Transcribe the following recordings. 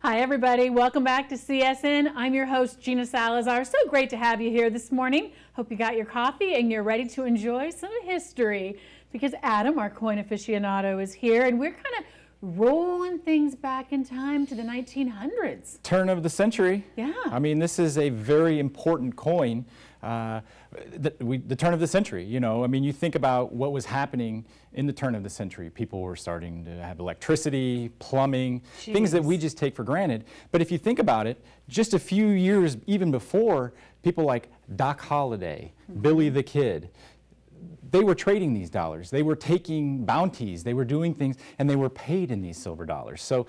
Hi everybody, welcome back to CSN. I'm your host Gina Salazar. So great to have you here this morning. Hope you got your coffee and you're ready to enjoy some history because Adam, our coin aficionado, is here and we're kind of rolling things back in time to the 1900s. Turn of the century. Yeah. I mean, this is a very important coin. The turn of the century, you know, I mean, you think about what was happening in the turn of the century. People were starting to have electricity, plumbing, things that we just take for granted. But if you think about it, just a few years even before, people like Doc Holliday, Billy the Kid, they were trading these dollars. They were taking bounties. They were doing things, and they were paid in these silver dollars. So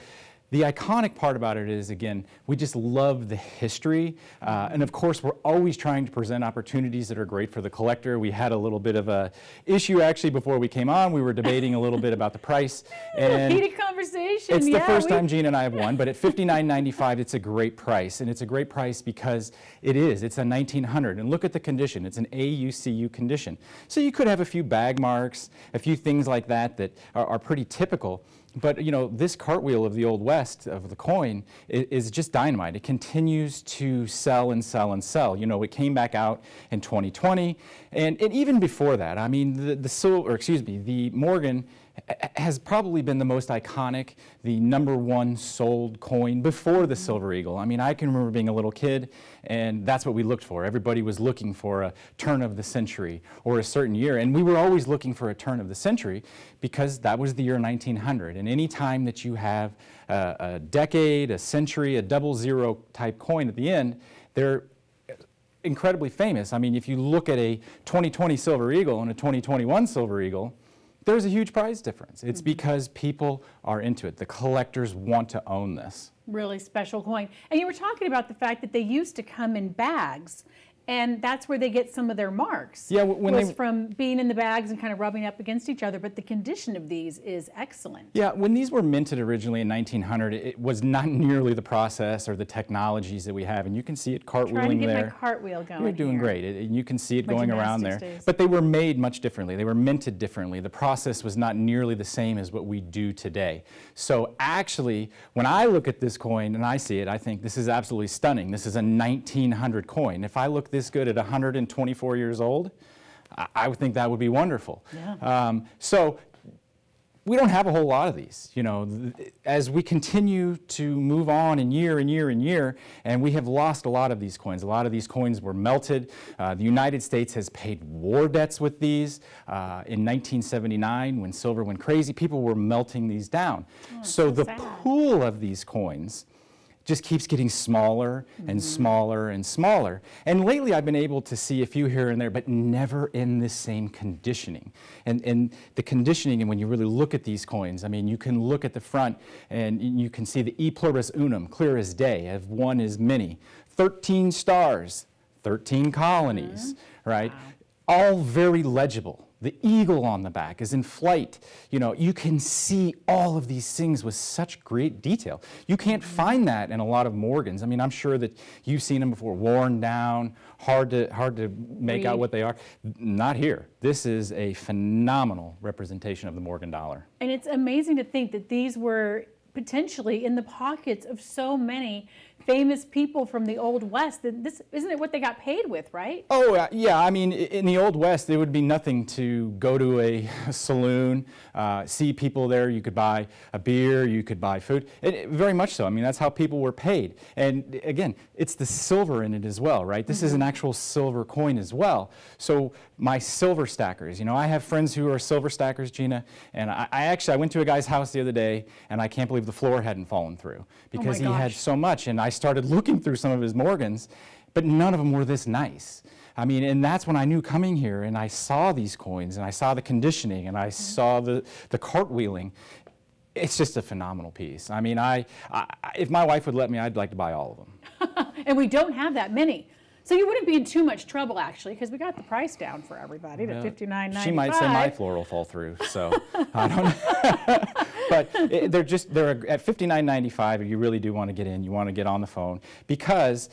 the iconic part about it is, again, we just love the history. And of course, we're always trying to present opportunities that are great for the collector. We had a little bit of a issue actually before we came on. We were debating a little bit about the price. And heated conversation. It's the first time Gina and I have won, but at $59.95, it's a great price. And it's a great price because it's a 1900. And look at the condition. It's an AUCU condition. So you could have a few bag marks, a few things like that that are pretty typical. But, you know, this cartwheel of the Old West, of the coin, is just dynamite. It continues to sell and sell and sell. You know, it came back out in 2020, and even before that, I mean, the Morgan has probably been the most iconic, the #1 sold coin before the Silver Eagle. I mean, I can remember being a little kid, and that's what we looked for. Everybody was looking for a turn of the century or a certain year, and we were always looking for a turn of the century because that was the year 1900. And any time that you have a decade, a century, a 00 type coin at the end, they're incredibly famous. I mean, if you look at a 2020 Silver Eagle and a 2021 Silver Eagle, there's a huge price difference. It's because people are into it. The collectors want to own this. Really special coin. And you were talking about the fact that they used to come in bags, and that's where they get some of their marks. Yeah, from being in the bags and kind of rubbing up against each other, but the condition of these is excellent. Yeah, when these were minted originally in 1900, it was not nearly the process or the technologies that we have, and you can see it cartwheeling there. Trying to get my cartwheel going. You're doing here. great, and you can see it going around there. Days. But they were made much differently. They were minted differently. The process was not nearly the same as what we do today. So actually, when I look at this coin and I see it, I think this is absolutely stunning. This is a 1900 coin. If I look this good at 124 years old, I would think that would be wonderful. Yeah. So we don't have a whole lot of these. You know, as we continue to move on in year and year and year, and we have lost a lot of these coins. A lot of these coins were melted. The United States has paid war debts with these. In 1979, when silver went crazy, people were melting these down. So the pool of these coins just keeps getting smaller and smaller and smaller. And lately I've been able to see a few here and there, but never in the same conditioning. And the conditioning, and when you really look at these coins, I mean, you can look at the front and you can see the E pluribus unum, clear as day, of one is many. 13 stars, 13 colonies, right? Wow. All very legible. The eagle on the back is in flight. You know, you can see all of these things with such great detail. You can't find that in a lot of Morgans. I mean, I'm sure that you've seen them before, worn down, hard to make out what they are. Not here. This is a phenomenal representation of the Morgan dollar. And it's amazing to think that these were potentially in the pockets of so many famous people from the Old West. This isn't it what they got paid with, right? Oh, yeah. I mean, in the Old West, there would be nothing to go to a saloon, see people there. You could buy a beer, you could buy food. Very much so. I mean, that's how people were paid. And again, it's the silver in it as well, right? This is an actual silver coin as well. So my silver stackers, you know, I have friends who are silver stackers, Gina, and I went to a guy's house the other day, and I can't believe the floor hadn't fallen through because he had so much. And I started looking through some of his Morgans, but none of them were this nice. I mean, and that's when I knew coming here and I saw these coins and I saw the conditioning and I saw the cartwheeling. It's just a phenomenal piece. I mean, if my wife would let me, I'd like to buy all of them. And we don't have that many. So you wouldn't be in too much trouble, actually, because we got the price down for everybody to $59.95. She might say my floor will fall through, so I don't know. But they're at $59.95. You really do want to get in. You want to get on the phone because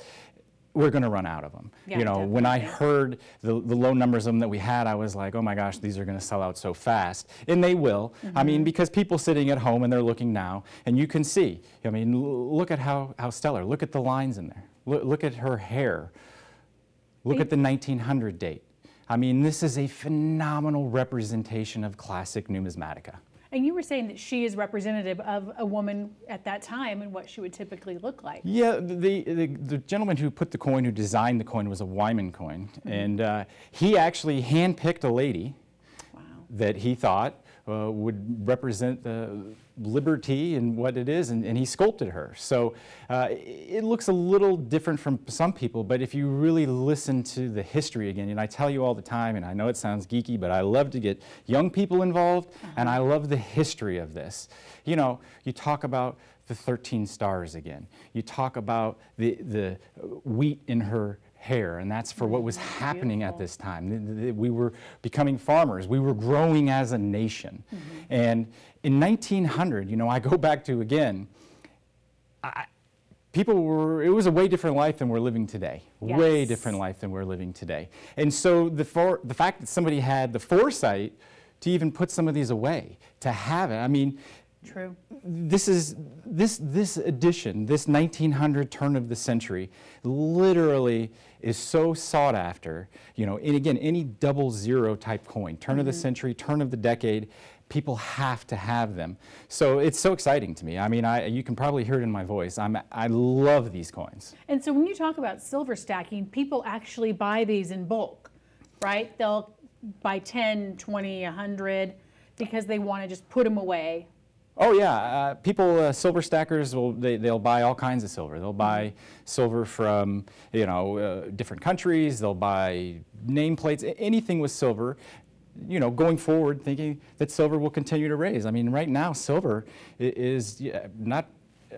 we're going to run out of them. Yeah, you know, when I definitely. heard the low numbers of them that we had, I was like, oh my gosh, these are going to sell out so fast. And they will. I mean, because people sitting at home and they're looking now, and you can see, I mean, look at how stellar. Look at the lines in there. Look at her hair. Look at the 1900 date. I mean, this is a phenomenal representation of classic numismatica. And you were saying that she is representative of a woman at that time and what she would typically look like. Yeah, the gentleman who put the coin, who designed the coin, was a Wyman coin. And he actually handpicked a lady that he thought would represent the liberty and what it is, and he sculpted her. So it looks a little different from some people, but if you really listen to the history again, and I tell you all the time, and I know it sounds geeky, but I love to get young people involved, and I love the history of this. You know, you talk about the 13 stars again. You talk about the wheat in her hair, and that's for what was happening at this time. We were becoming farmers. We were growing as a nation. And in 1900, you know, I go back to, again, it was a way different life than we're living today. Yes. Way different life than we're living today. And so the fact that somebody had the foresight to even put some of these away, to have it, I mean, True. this edition, this 1900 turn of the century, literally is so sought after. You know, and again, any 00 type coin, turn of the century, turn of the decade, people have to have them. So it's so exciting to me. I mean, you can probably hear it in my voice. I love these coins. And so when you talk about silver stacking, people actually buy these in bulk, right? They'll buy 10, 20, 100 because they want to just put them away. Oh yeah, people, silver stackers, they'll buy all kinds of silver. They'll buy silver from, you know, different countries. They'll buy nameplates, anything with silver. You know, going forward, thinking that silver will continue to raise. I mean, right now, silver is not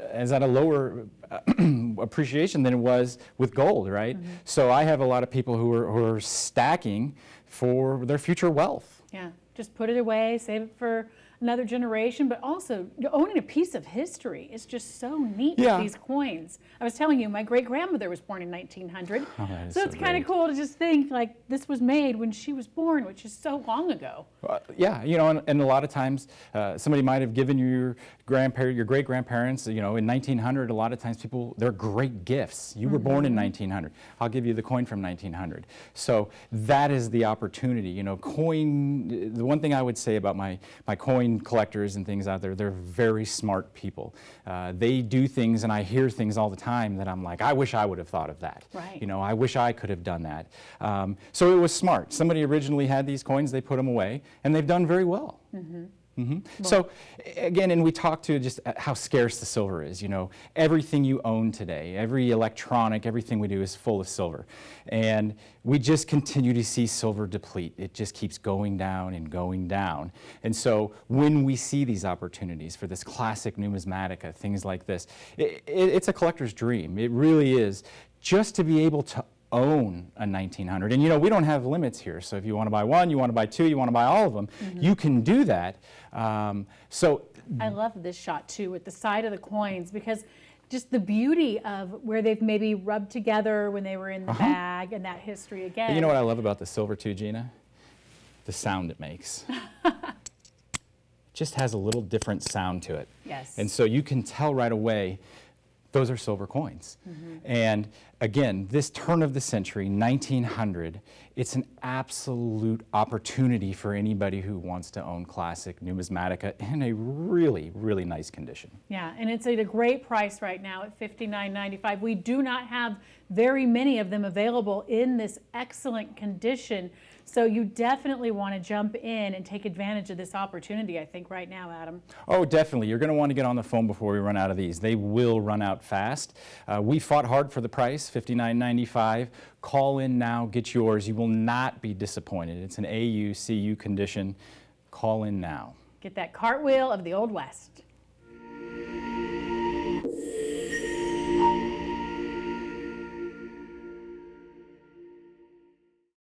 as at a lower appreciation than it was with gold, right? So I have a lot of people who are stacking for their future wealth. Yeah, just put it away, save it for another generation, but also owning a piece of history is just so neat with these coins. I was telling you, my great-grandmother was born in 1900, so it's kind of cool to just think like this was made when she was born, which is so long ago. Yeah, you know, and a lot of times somebody might have given you your great-grandparents, you know, in 1900, a lot of times people, they're great gifts. You were born in 1900. I'll give you the coin from 1900. So that is the opportunity, you know, coin, the one thing I would say about my coin collectors and things out there, they're very smart people. They do things, and I hear things all the time that I'm like, I wish I would have thought of that. Right. You know, I wish I could have done that. So it was smart. Somebody originally had these coins, they put them away, and they've done very well. So again, and we talked to just how scarce the silver is. You know, everything you own today, every electronic, everything we do is full of silver. And we just continue to see silver deplete. It just keeps going down and going down. And so when we see these opportunities for this classic numismatica, things like this, it's a collector's dream. It really is, just to be able to own a 1900. And you know, we don't have limits here. So if you want to buy one, you want to buy two, you want to buy all of them, you can do that. So I love this shot too with the side of the coins, because just the beauty of where they've maybe rubbed together when they were in the bag, and that history again. And you know what I love about the silver too, Gina? The sound it makes. It just has a little different sound to it. Yes. And so you can tell right away those are silver coins. And again, this turn of the century, 1900, it's an absolute opportunity for anybody who wants to own classic numismatica in a really, really nice condition. Yeah, and it's at a great price right now at $59.95. We do not have very many of them available in this excellent condition. So you definitely want to jump in and take advantage of this opportunity, I think, right now, Adam. Oh, definitely. You're going to want to get on the phone before we run out of these. They will run out fast. We fought hard for the price, $59.95. Call in now, get yours. You will not be disappointed. It's an AU, CU condition. Call in now. Get that cartwheel of the Old West.